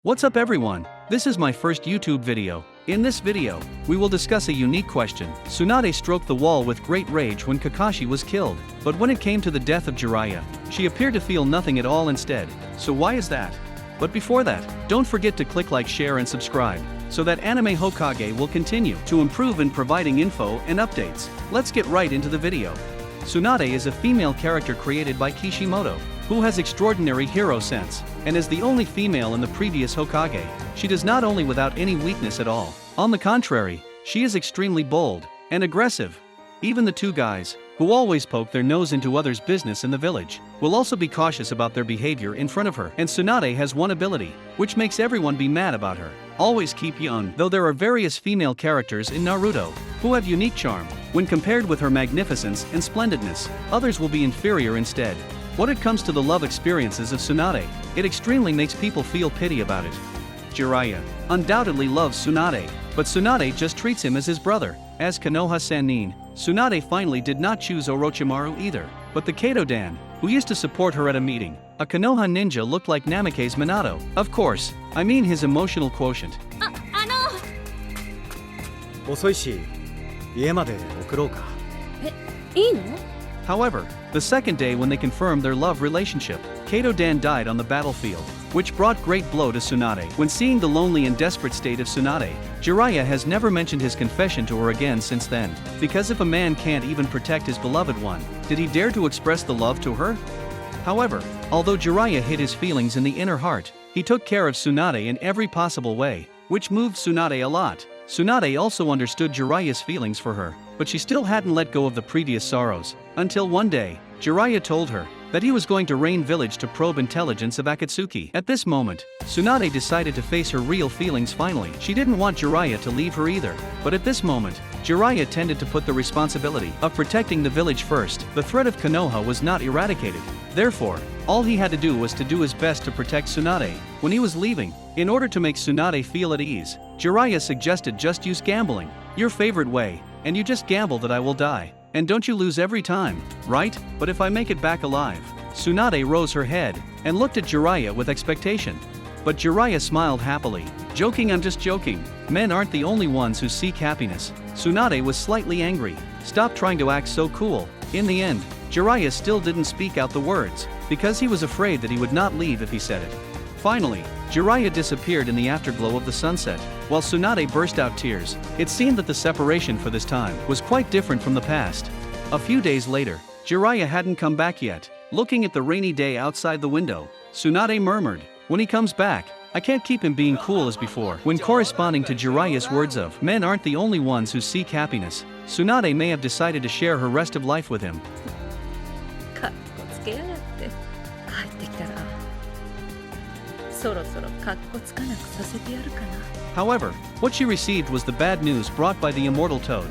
What's up everyone? This is my first YouTube video. In this video, we will discuss a unique question. Tsunade stroked the wall with great rage when Kakashi was killed, but when it came to the death of Jiraiya, she appeared to feel nothing at all instead. So why is that? But before that, don't forget to click like, share and subscribe, so that Anime Hokage will continue to improve in providing info and updates. Let's get right into the video. Tsunade is a female character created by Kishimoto, who has extraordinary hero sense, and is the only female in the previous Hokage. She does not only without any weakness at all. On the contrary, she is extremely bold and aggressive. Even the two guys, who always poke their nose into others' business in the village, will also be cautious about their behavior in front of her. And Tsunade has one ability, which makes everyone be mad about her. Always keep young. Though there are various female characters in Naruto, who have unique charm, when compared with her magnificence and splendidness, others will be inferior instead. When it comes to the love experiences of Tsunade, it extremely makes people feel pity about it. Jiraiya undoubtedly loves Tsunade, but Tsunade just treats him as his brother. As Konoha Sannin, Tsunade finally did not choose Orochimaru either, but the Kato-dan, who used to support her at a meeting. A Konoha ninja looked like Namake's Minato. Of course, I mean his emotional quotient. 遅いし、家まで送ろうか。いいの? However, the second day when they confirmed their love relationship, Kato-dan died on the battlefield, which brought great blow to Tsunade. When seeing the lonely and desperate state of Tsunade, Jiraiya has never mentioned his confession to her again since then. Because if a man can't even protect his beloved one, did he dare to express the love to her? However, although Jiraiya hid his feelings in the inner heart, he took care of Tsunade in every possible way, which moved Tsunade a lot. Tsunade also understood Jiraiya's feelings for her, but she still hadn't let go of the previous sorrows, until one day, Jiraiya told her that he was going to Rain Village to probe intelligence of Akatsuki. At this moment, Tsunade decided to face her real feelings finally. She didn't want Jiraiya to leave her either, but at this moment, Jiraiya tended to put the responsibility of protecting the village first. The threat of Konoha was not eradicated. Therefore, all he had to do was to do his best to protect Tsunade. When he was leaving, in order to make Tsunade feel at ease, Jiraiya suggested just use gambling, your favorite way, and you just gamble that I will die. And don't you lose every time, right? But if I make it back alive. Tsunade rose her head and looked at Jiraiya with expectation. But Jiraiya smiled happily. Joking, I'm just joking. Men aren't the only ones who seek happiness. Tsunade was slightly angry. Stop trying to act so cool. In the end, Jiraiya still didn't speak out the words, because he was afraid that he would not leave if he said it. Finally, Jiraiya disappeared in the afterglow of the sunset, while Tsunade burst out tears. It seemed that the separation for this time was quite different from the past. A few days later, Jiraiya hadn't come back yet. Looking at the rainy day outside the window, Tsunade murmured, "When he comes back, I can't keep him being cool as before." When corresponding to Jiraiya's words of, "Men aren't the only ones who seek happiness," Tsunade may have decided to share her rest of life with him. かっこつけやがって帰ってきたらそろそろかっこつかなくさせてやるかな。 However, what she received was the bad news brought by the immortal Toad.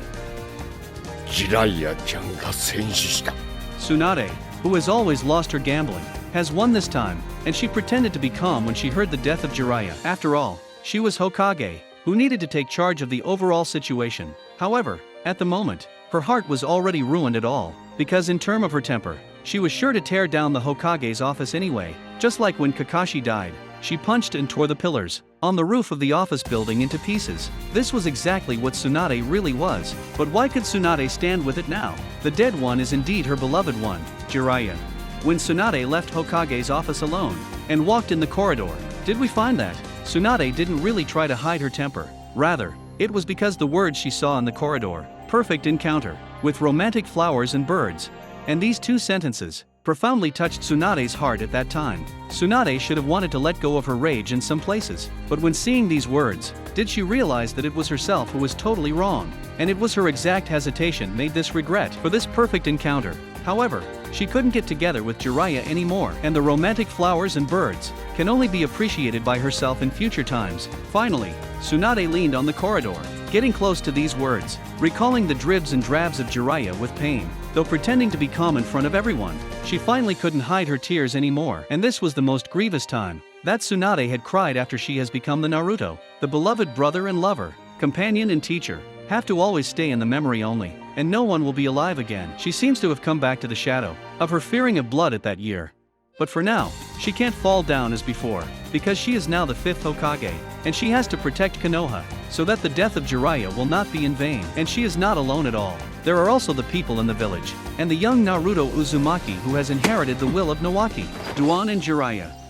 ジライアちゃんが戦死した。 Tsunade, who has always lost her gambling, has won this time, and she pretended to be calm when she heard the death of Jiraiya. After all, she was Hokage, who needed to take charge of the overall situation. However, at the moment, her heart was already ruined at all, because in terms of her temper, she was sure to tear down the Hokage's office anyway. Just like when Kakashi died, she punched and tore the pillars on the roof of the office building into pieces. This was exactly what Tsunade really was. But why could Tsunade stand with it now? The dead one is indeed her beloved one, Jiraiya. When Tsunade left Hokage's office alone and walked in the corridor, did we find that Tsunade didn't really try to hide her temper? Rather, it was because the words she saw in the corridor, "perfect encounter," with romantic flowers and birds, and these two sentences profoundly touched Tsunade's heart at that time. Tsunade should have wanted to let go of her rage in some places, but when seeing these words, did she realize that it was herself who was totally wrong, and it was her exact hesitation made this regret for this perfect encounter. However, she couldn't get together with Jiraiya anymore, and the romantic flowers and birds can only be appreciated by herself in future times. Finally, Tsunade leaned on the corridor, getting close to these words, recalling the dribs and drabs of Jiraiya with pain. Though pretending to be calm in front of everyone, she finally couldn't hide her tears anymore, and this was the most grievous time that Tsunade had cried after she has become the Naruto. The beloved brother and lover, companion and teacher, have to always stay in the memory only, and no one will be alive again. She seems to have come back to the shadow of her fearing of blood at that year. But for now, she can't fall down as before, because she is now the 5th Hokage, and she has to protect Konoha, so that the death of Jiraiya will not be in vain. And she is not alone at all. There are also the people in the village, and the young Naruto Uzumaki who has inherited the will of Nawaki. Duan and Jiraiya.